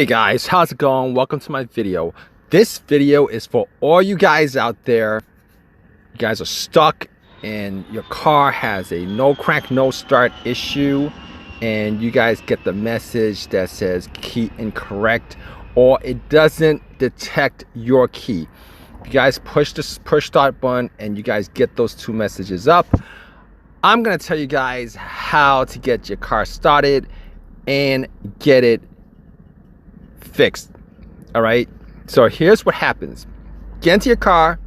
Hey guys, how's it going? Welcome to my video. This video is for all you guys out there. You guys are stuck and your car has a no crank, no start issue, and you guys get the message that says key incorrect, or it doesn't detect your key. You guys push this push start button and you guys get those two messages up. I'm gonna tell you guys how to get your car started and get it fixed. All right, so here's what happens. Get into your car,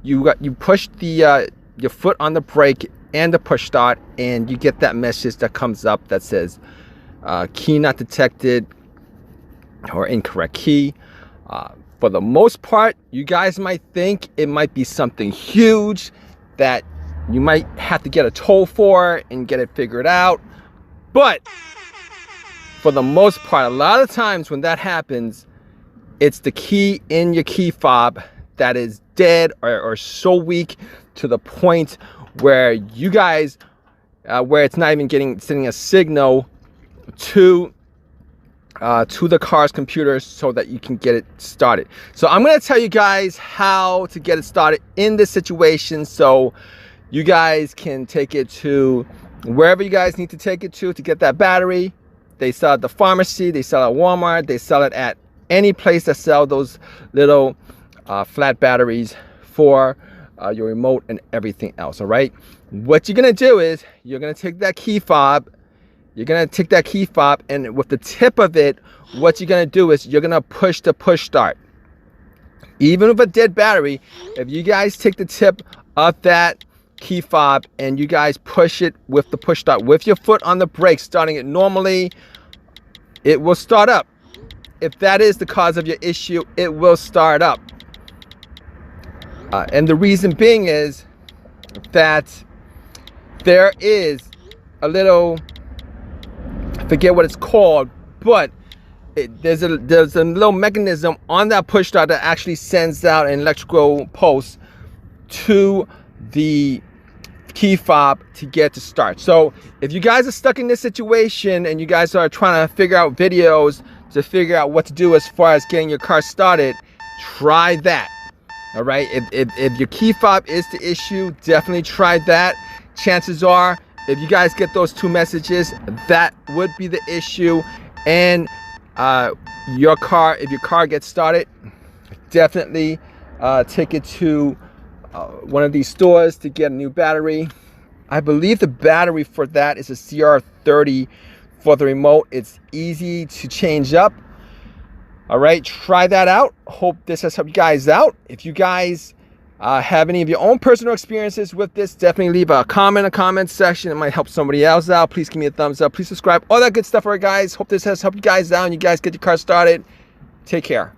you push the your foot on the brake and the push start, and you get that message that comes up that says key not detected or incorrect key. For the most part, you guys might think it might be something huge that you might have to get a toll for and get it figured out, but for the most part, a lot of times when that happens, it's the key in your key fob that is dead or so weak to the point where you guys, where it's not even sending a signal to the car's computer so that you can get it started. So I'm going to tell you guys how to get it started in this situation so you guys can take it to wherever you guys need to take it to get that battery. They sell it at the pharmacy, they sell it at Walmart, they sell it at any place that sell those little flat batteries for your remote and everything else. All right, what you're gonna do is you're gonna take that key fob, and with the tip of it, what you're gonna do is you're gonna push the push start. Even with a dead battery, if you guys take the tip of that key fob and you guys push it with the push start with your foot on the brake, starting it normally, it will start up. If that is the cause of your issue, it will start up. And the reason being is that there is a little, I forget what it's called, but there's a little mechanism on that push start that actually sends out an electrical pulse to the key fob to get to start. So if you guys are stuck in this situation and you guys are trying to figure out videos to figure out what to do as far as getting your car started, try that. All right, if your key fob is the issue, definitely try that. Chances are, if you guys get those two messages, that would be the issue. And if your car gets started, definitely take it to one of these stores to get a new battery. I believe the battery for that is a CR30 for the remote. It's easy to change up. All right, try that out. Hope this has helped you guys out. If you guys have any of your own personal experiences with this, definitely leave a comment in the comment section. It might help somebody else out. Please give me a thumbs up. Please subscribe. All that good stuff. All right, guys. Hope this has helped you guys out and you guys get your car started. Take care.